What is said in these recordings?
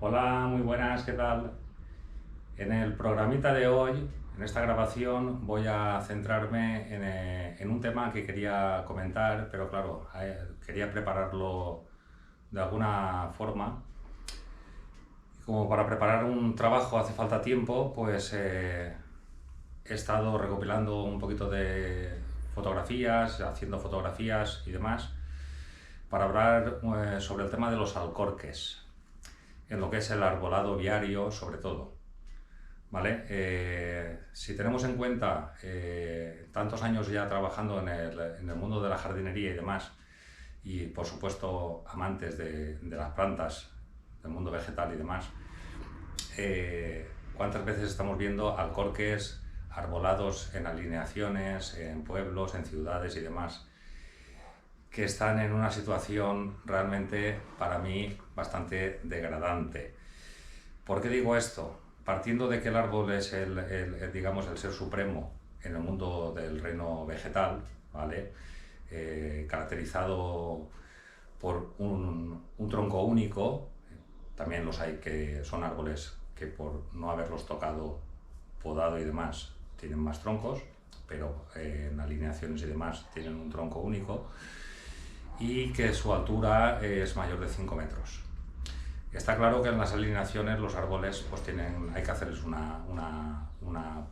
Hola, muy buenas, ¿qué tal? En el programita de hoy, en esta grabación, voy a centrarme en un tema que quería comentar, pero claro, quería prepararlo de alguna forma. Como para preparar un trabajo hace falta tiempo, pues he estado recopilando un poquito de fotografías, haciendo fotografías y demás, para hablar sobre el tema de los alcorques, en lo que es el arbolado viario sobre todo. ¿Vale? Si tenemos en cuenta tantos años ya trabajando en el mundo de la jardinería y demás, y por supuesto amantes de las plantas, del mundo vegetal y demás, ¿cuántas veces estamos viendo alcorques arbolados en alineaciones, en pueblos, en ciudades y demás, que están en una situación realmente para mí bastante degradante? ¿Por qué digo esto? Partiendo de que el árbol es digamos, el ser supremo en el mundo del reino vegetal, ¿vale? Caracterizado por un tronco único. También los hay que son árboles que por no haberlos tocado, podado y demás, tienen más troncos, pero en alineaciones y demás tienen un tronco único, y que su altura es mayor de 5 metros. Está claro que en las alineaciones los árboles pues hay que hacerles una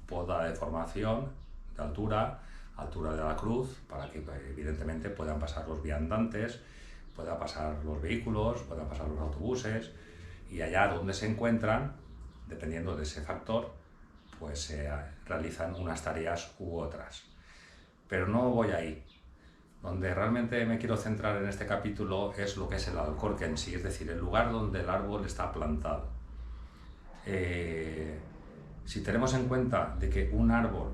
poda de formación de altura de la cruz, para que evidentemente puedan pasar los viandantes, puedan pasar los vehículos, puedan pasar los autobuses, y allá donde se encuentran, dependiendo de ese factor, pues se realizan unas tareas u otras. Pero no voy ahí. Donde realmente me quiero centrar en este capítulo es lo que es el alcorque en sí, es decir, el lugar donde el árbol está plantado. Si tenemos en cuenta de que un árbol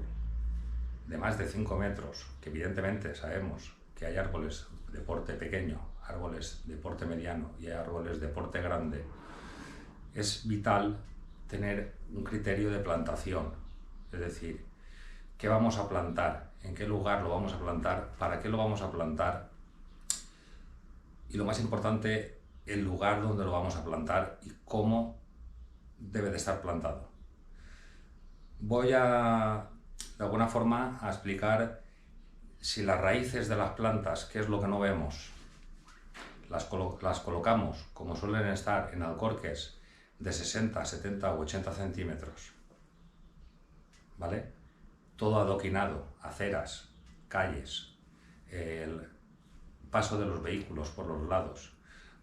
de más de 5 metros, que evidentemente sabemos que hay árboles de porte pequeño, árboles de porte mediano y hay árboles de porte grande, es vital tener un criterio de plantación, es decir, ¿qué vamos a plantar? ¿En qué lugar lo vamos a plantar? ¿Para qué lo vamos a plantar? Y lo más importante, el lugar donde lo vamos a plantar y cómo debe de estar plantado. Voy de alguna forma, a explicar si las raíces de las plantas, que es lo que no vemos, las colocamos, como suelen estar, en alcorques de 60, 70 u 80 centímetros, ¿vale? Todo adoquinado, aceras, calles, el paso de los vehículos por los lados.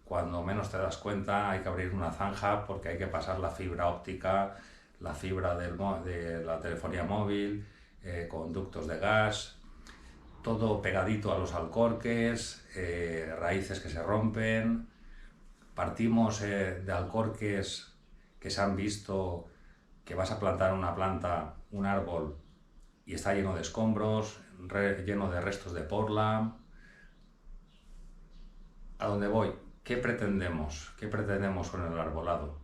Cuando menos te das cuenta hay que abrir una zanja porque hay que pasar la fibra óptica, la fibra de la telefonía móvil, conductos de gas, todo pegadito a los alcorques, raíces que se rompen. Partimos de alcorques que se han visto, que vas a plantar una planta, un árbol, y está lleno de escombros, lleno de restos de porla. ¿A dónde voy? ¿Qué pretendemos? ¿Qué pretendemos con el arbolado?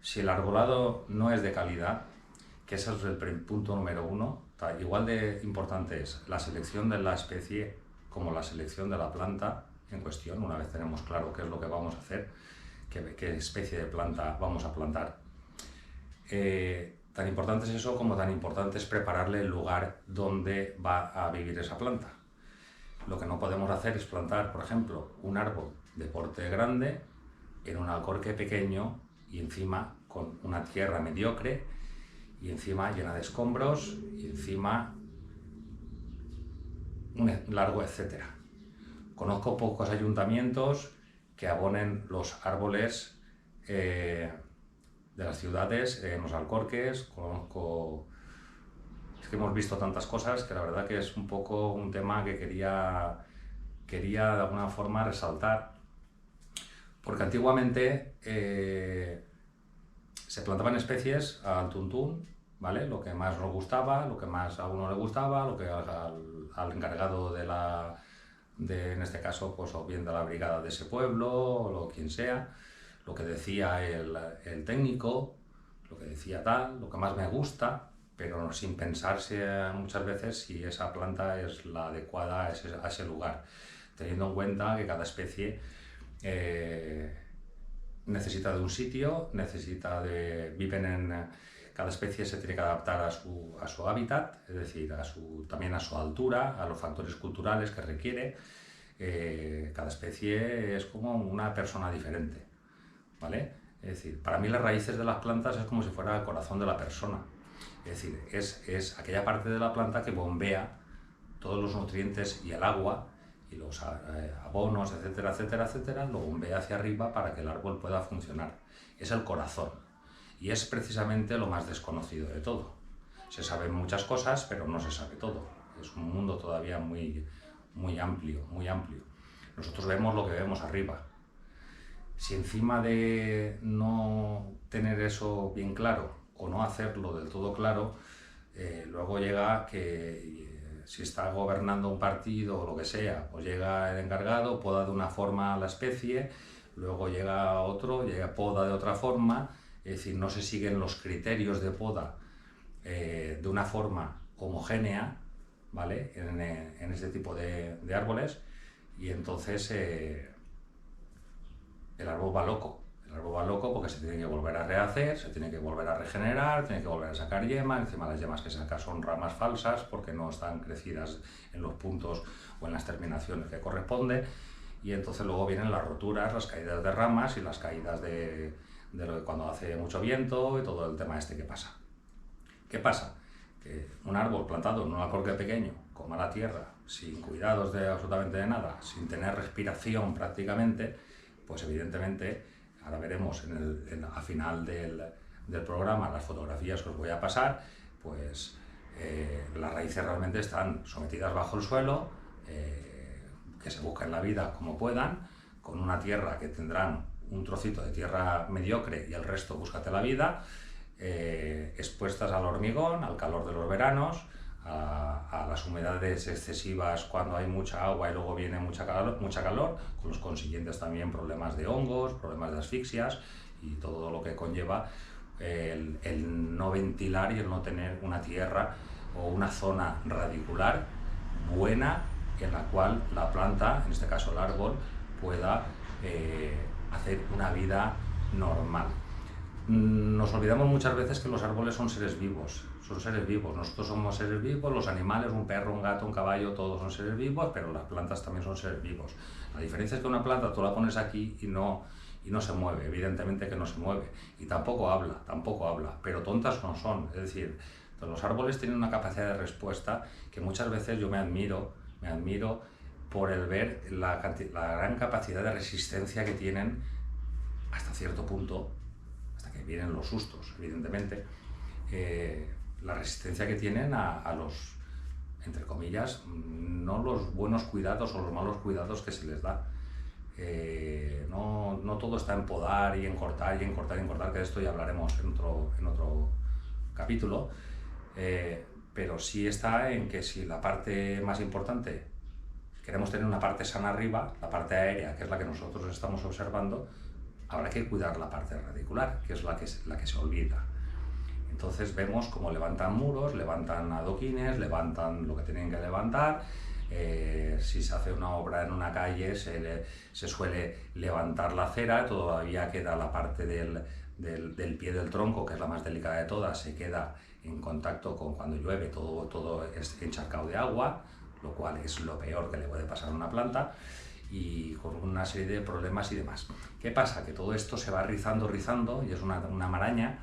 Si el arbolado no es de calidad, que ese es el punto número uno, igual de importante es la selección de la especie como la selección de la planta en cuestión. Una vez tenemos claro qué es lo que vamos a hacer, qué especie de planta vamos a plantar. Tan importante es eso como tan importante es prepararle el lugar donde va a vivir esa planta. Lo que no podemos hacer es plantar, por ejemplo, un árbol de porte grande en un alcorque pequeño y encima con una tierra mediocre y encima llena de escombros y encima un largo etcétera. Conozco pocos ayuntamientos que abonen los árboles de las ciudades en los alcorques. Es que hemos visto tantas cosas que la verdad que es un poco un tema que quería de alguna forma resaltar, porque antiguamente se plantaban especies al tuntún, ¿vale? Lo que más nos gustaba, lo que más a uno le gustaba, lo que al encargado en este caso, pues o bien de la brigada de ese pueblo, o lo quien sea, lo que decía el técnico, lo que decía tal, lo que más me gusta, pero sin pensarse muchas veces si esa planta es la adecuada a ese lugar, teniendo en cuenta que cada especie necesita de un sitio, viven en... Cada especie se tiene que adaptar a su hábitat, es decir, también a su altura, a los factores culturales que requiere. Cada especie es como una persona diferente, ¿vale? Es decir, para mí las raíces de las plantas es como si fuera el corazón de la persona. Es decir, es aquella parte de la planta que bombea todos los nutrientes y el agua y los abonos, etcétera, etcétera, etcétera, lo bombea hacia arriba para que el árbol pueda funcionar. Es el corazón. Y es precisamente lo más desconocido de todo. Se saben muchas cosas, pero no se sabe todo. Es un mundo todavía muy, muy amplio, muy amplio. Nosotros vemos lo que vemos arriba. Si encima de no tener eso bien claro o no hacerlo del todo claro, luego llega que si está gobernando un partido o lo que sea, pues llega el encargado, poda de una forma a la especie, luego llega otro, poda de otra forma. Es decir, no se siguen los criterios de poda de una forma homogénea, ¿vale? En este tipo de árboles, y entonces el árbol va loco. El árbol va loco porque se tiene que volver a rehacer, se tiene que volver a regenerar, tiene que volver a sacar yemas. Encima las yemas que saca son ramas falsas porque no están crecidas en los puntos o en las terminaciones que corresponde, y entonces luego vienen las roturas, las caídas de ramas y las caídas de cuando hace mucho viento y todo el tema este que pasa. ¿Qué pasa? Que un árbol plantado en un alcorque pequeño, con mala tierra, sin cuidados de absolutamente nada, sin tener respiración prácticamente, pues evidentemente, ahora veremos a final del programa las fotografías que os voy a pasar, pues las raíces realmente están sometidas bajo el suelo, que se busquen la vida como puedan, con una tierra que tendrán un trocito de tierra mediocre y el resto búscate la vida, expuestas al hormigón, al calor de los veranos, a las humedades excesivas cuando hay mucha agua y luego viene mucha calor, con los consiguientes también problemas de hongos, problemas de asfixias y todo lo que conlleva el no ventilar y el no tener una tierra o una zona radicular buena en la cual la planta, en este caso el árbol, pueda hacer una vida normal. Nos olvidamos muchas veces que los árboles son seres vivos, nosotros somos seres vivos, los animales, un perro, un gato, un caballo, todos son seres vivos, pero las plantas también son seres vivos. La diferencia es que una planta tú la pones aquí y no se mueve, evidentemente que no se mueve, y tampoco habla, pero tontas no son. Es decir, los árboles tienen una capacidad de respuesta que muchas veces yo me admiro por el ver la gran capacidad de resistencia que tienen hasta cierto punto, hasta que vienen los sustos, evidentemente, la resistencia que tienen a los, entre comillas, no los buenos cuidados o los malos cuidados que se les da. No todo está en podar y en cortar y en cortar y en cortar, que de esto ya hablaremos en otro capítulo, pero sí está en que si la parte más importante, queremos tener una parte sana arriba, la parte aérea, que es la que nosotros estamos observando, habrá que cuidar la parte radicular, que es la que se olvida. Entonces vemos cómo levantan muros, levantan adoquines, levantan lo que tienen que levantar. Si se hace una obra en una calle, se suele levantar la acera, todavía queda la parte del pie del tronco, que es la más delicada de todas, se queda en contacto con cuando llueve, todo es encharcado de agua, lo cual es lo peor que le puede pasar a una planta, y con una serie de problemas y demás. ¿Qué pasa? Que todo esto se va rizando y es una maraña,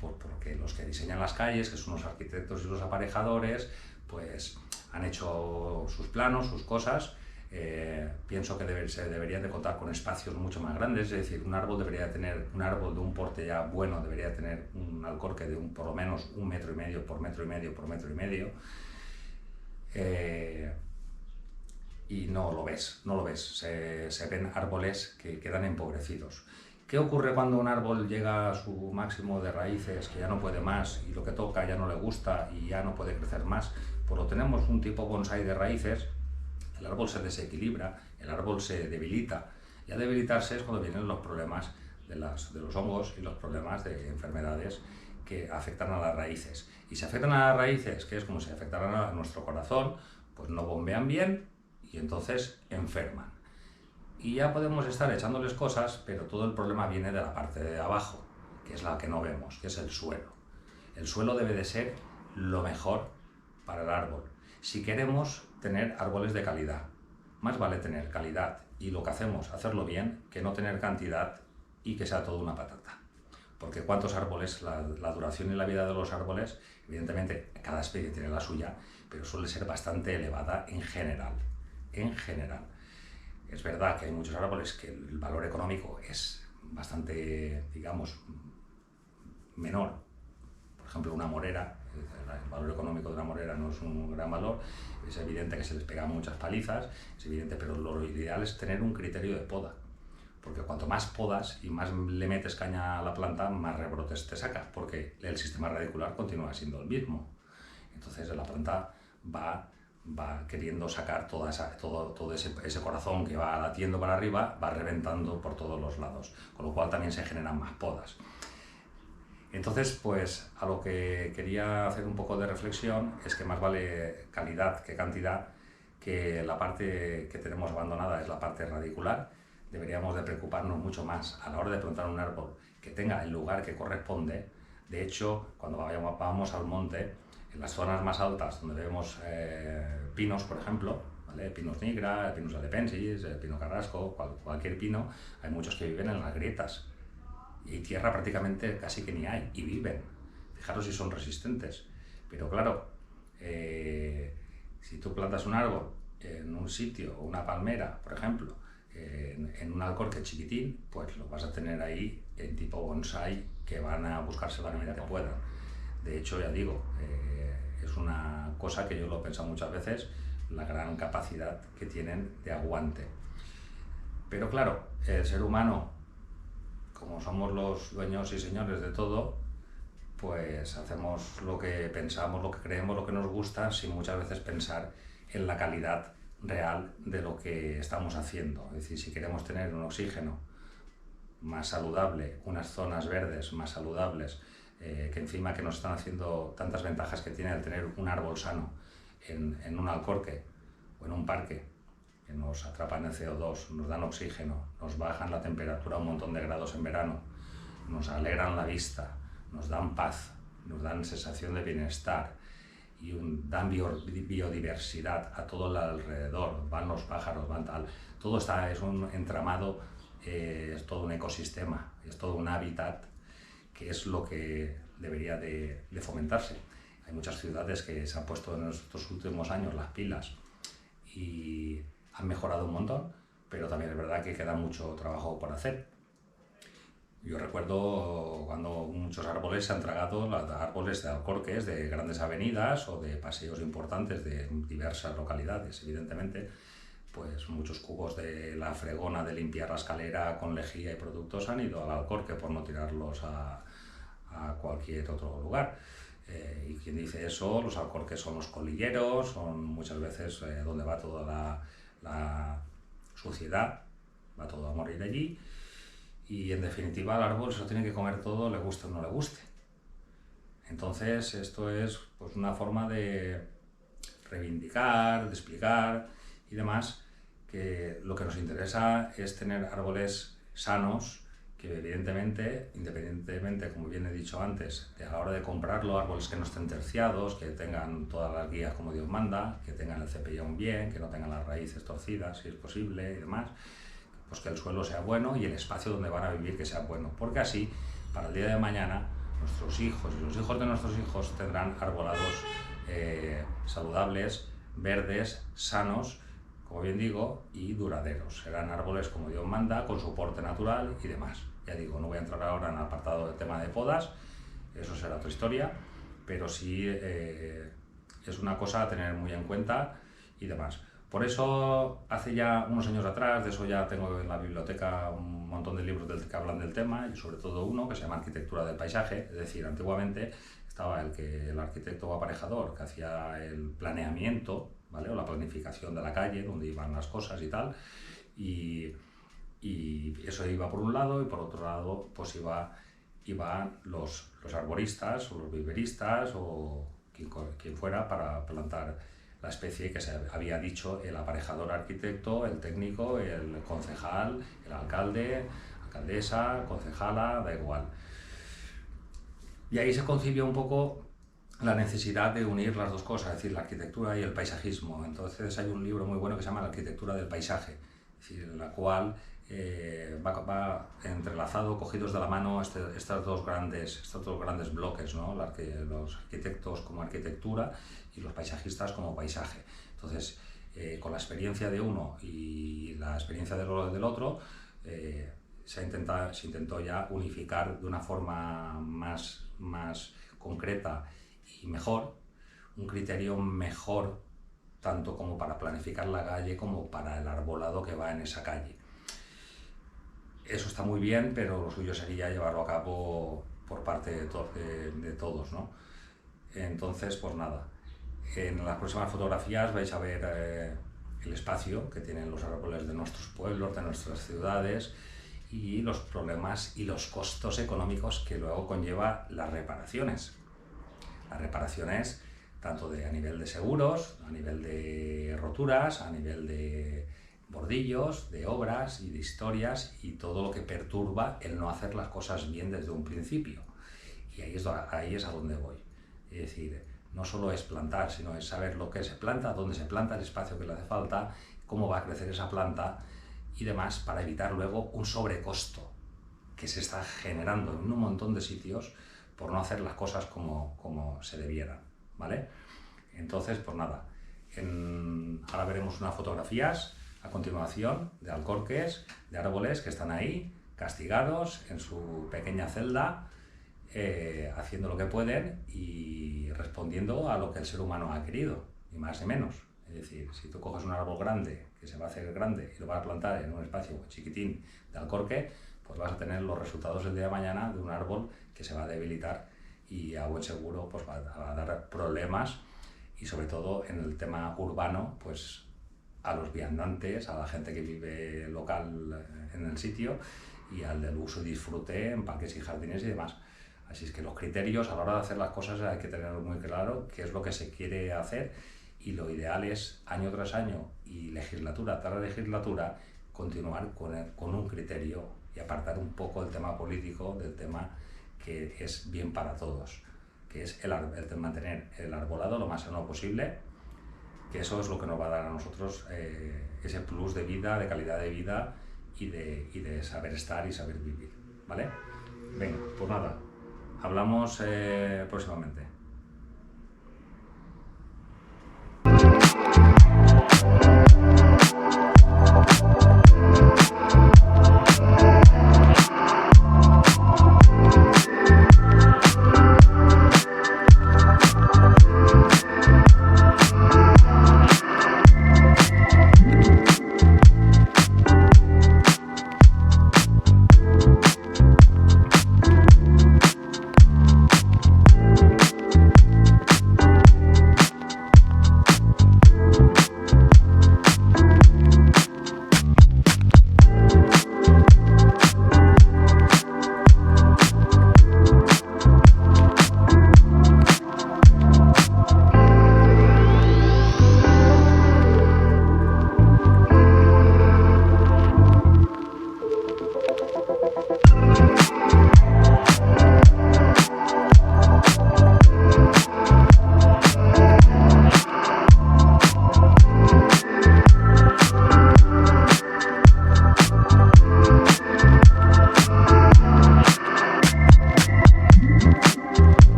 porque los que diseñan las calles, que son los arquitectos y los aparejadores, pues han hecho sus planos, sus cosas. Pienso que se deberían de contar con espacios mucho más grandes, es decir, un árbol de un porte ya bueno debería tener un alcorque de por lo menos 1,5 metros por 1,5 metros por 1,5 metros. Y no lo ves, se ven árboles que quedan empobrecidos. ¿Qué ocurre cuando un árbol llega a su máximo de raíces, que ya no puede más y lo que toca ya no le gusta y ya no puede crecer más? Pues lo tenemos un tipo bonsái de raíces, el árbol se desequilibra, el árbol se debilita, y al debilitarse es cuando vienen los problemas de los hongos y los problemas de enfermedades que afectan a las raíces. Y si afectan a las raíces, que es como si afectaran a nuestro corazón, pues no bombean bien y entonces enferman. Y ya podemos estar echándoles cosas, pero todo el problema viene de la parte de abajo, que es la que no vemos, que es el suelo. El suelo debe de ser lo mejor para el árbol. Si queremos tener árboles de calidad, más vale tener calidad y lo que hacemos, hacerlo bien, que no tener cantidad y que sea todo una patata. Porque cuántos árboles, la duración y la vida de los árboles, evidentemente cada especie tiene la suya, pero suele ser bastante elevada en general. En general. Es verdad que hay muchos árboles que el valor económico es bastante, digamos, menor. Por ejemplo, una morera, el valor económico de una morera no es un gran valor, es evidente que se les pegan muchas palizas, es evidente, pero lo ideal es tener un criterio de poda, porque cuanto más podas y más le metes caña a la planta, más rebrotes te saca, porque el sistema radicular continúa siendo el mismo. Entonces la planta va queriendo sacar todo ese corazón que va latiendo para arriba, va reventando por todos los lados, con lo cual también se generan más podas. Entonces, pues a lo que quería hacer un poco de reflexión es que más vale calidad que cantidad, que la parte que tenemos abandonada es la parte radicular. Deberíamos de preocuparnos mucho más a la hora de plantar un árbol que tenga el lugar que corresponde. De hecho, cuando vamos al monte, en las zonas más altas donde vemos pinos, por ejemplo, ¿vale? Pinos nigra, pinos alepensis, pino carrasco, cualquier pino, hay muchos que viven en las grietas. Y tierra prácticamente casi que ni hay, y viven. Fijaros si son resistentes. Pero claro, si tú plantas un árbol en un sitio, o una palmera, por ejemplo, en un alcorque chiquitín, pues lo vas a tener ahí en tipo bonsai, que van a buscarse la medida que puedan. De hecho, ya digo, es una cosa que yo lo he pensado muchas veces, la gran capacidad que tienen de aguante. Pero claro, el ser humano, como somos los dueños y señores de todo, pues hacemos lo que pensamos, lo que creemos, lo que nos gusta, sin muchas veces pensar en la calidad real de lo que estamos haciendo. Es decir, si queremos tener un oxígeno más saludable, unas zonas verdes más saludables, que encima que nos están haciendo tantas ventajas que tiene el tener un árbol sano en un alcorque o en un parque, que nos atrapan el CO2, nos dan oxígeno, nos bajan la temperatura a un montón de grados en verano, nos alegran la vista, nos dan paz, nos dan sensación de bienestar y dan biodiversidad a todo el alrededor, van los pájaros, van tal, todo es un entramado, es todo un ecosistema, es todo un hábitat, que es lo que debería de fomentarse. Hay muchas ciudades que se han puesto en estos últimos años las pilas y han mejorado un montón, pero también es verdad que queda mucho trabajo por hacer. Yo recuerdo cuando muchos árboles se han tragado, árboles de alcorques de grandes avenidas o de paseos importantes de diversas localidades, evidentemente, pues muchos cubos de la fregona de limpiar la escalera con lejía y productos han ido al alcorque por no tirarlos a cualquier otro lugar. Y quien dice eso, los alcorques son los colilleros, son muchas veces donde va toda la suciedad, va todo a morir allí, y en definitiva el árbol se lo tiene que comer todo, le guste o no le guste. Entonces esto es pues una forma de reivindicar, de explicar y demás, que lo que nos interesa es tener árboles sanos, que evidentemente, independientemente, como bien he dicho antes, de a la hora de comprarlo, árboles que no estén terciados, que tengan todas las guías como Dios manda, que tengan el cepillón bien, que no tengan las raíces torcidas, si es posible, y demás, pues que el suelo sea bueno y el espacio donde van a vivir que sea bueno, porque así, para el día de mañana, nuestros hijos y los hijos de nuestros hijos tendrán arbolados saludables, verdes, sanos, como bien digo, y duraderos. Serán árboles como Dios manda, con su porte natural y demás. Ya digo, no voy a entrar ahora en el apartado del tema de podas, eso será otra historia, pero sí es una cosa a tener muy en cuenta y demás. Por eso, hace ya unos años atrás, de eso ya tengo en la biblioteca un montón de libros que hablan del tema, y sobre todo uno que se llama Arquitectura del Paisaje. Es decir, antiguamente estaba el arquitecto o aparejador que hacía el planeamiento, ¿vale? O la planificación de la calle, donde iban las cosas y tal, y eso iba por un lado, y por otro lado pues iban los arboristas o los viveristas o quien fuera para plantar la especie que se había dicho el aparejador arquitecto, el técnico, el concejal, el alcalde, alcaldesa, concejala, da igual. Y ahí se concibió un poco la necesidad de unir las dos cosas, es decir, la arquitectura y el paisajismo. Entonces hay un libro muy bueno que se llama La arquitectura del paisaje, es decir, en la cual va entrelazado, cogidos de la mano estos dos grandes bloques, ¿no? Los arquitectos como arquitectura y los paisajistas como paisaje. Entonces, con la experiencia de uno y la experiencia del otro, se intentó ya unificar de una forma más concreta y mejor, un criterio mejor tanto como para planificar la calle como para el arbolado que va en esa calle. Eso está muy bien, pero lo suyo sería llevarlo a cabo por parte de todos, ¿no? Entonces, pues nada, en las próximas fotografías vais a ver el espacio que tienen los árboles de nuestros pueblos, de nuestras ciudades, y los problemas y los costos económicos que luego conlleva las reparaciones. Las reparaciones tanto a nivel de seguros, a nivel de roturas, a nivel de bordillos, de obras y de historias y todo lo que perturba el no hacer las cosas bien desde un principio. Y ahí es a donde voy. Es decir, no solo es plantar, sino es saber lo que se planta, dónde se planta, el espacio que le hace falta, cómo va a crecer esa planta y demás, para evitar luego un sobrecosto que se está generando en un montón de sitios por no hacer las cosas como se debieran, ¿vale? Entonces, pues nada, ahora veremos unas fotografías a continuación de alcorques, de árboles que están ahí, castigados en su pequeña celda, haciendo lo que pueden y respondiendo a lo que el ser humano ha querido, ni más ni menos. Es decir, si tú coges un árbol grande, que se va a hacer grande, y lo vas a plantar en un espacio chiquitín de alcorque, pues vas a tener los resultados el día de mañana de un árbol que se va a debilitar y a buen seguro pues va a dar problemas, y sobre todo en el tema urbano, pues a los viandantes, a la gente que vive local en el sitio y al del uso y disfrute en parques y jardines y demás. Así es que los criterios a la hora de hacer las cosas hay que tener muy claro qué es lo que se quiere hacer, y lo ideal es año tras año y legislatura tras legislatura continuar con un criterio y apartar un poco el tema político del tema que es bien para todos, que es el mantener el arbolado lo más sano posible, que eso es lo que nos va a dar a nosotros ese plus de vida, de calidad de vida y de saber estar y saber vivir, ¿vale? Venga, pues nada, hablamos próximamente.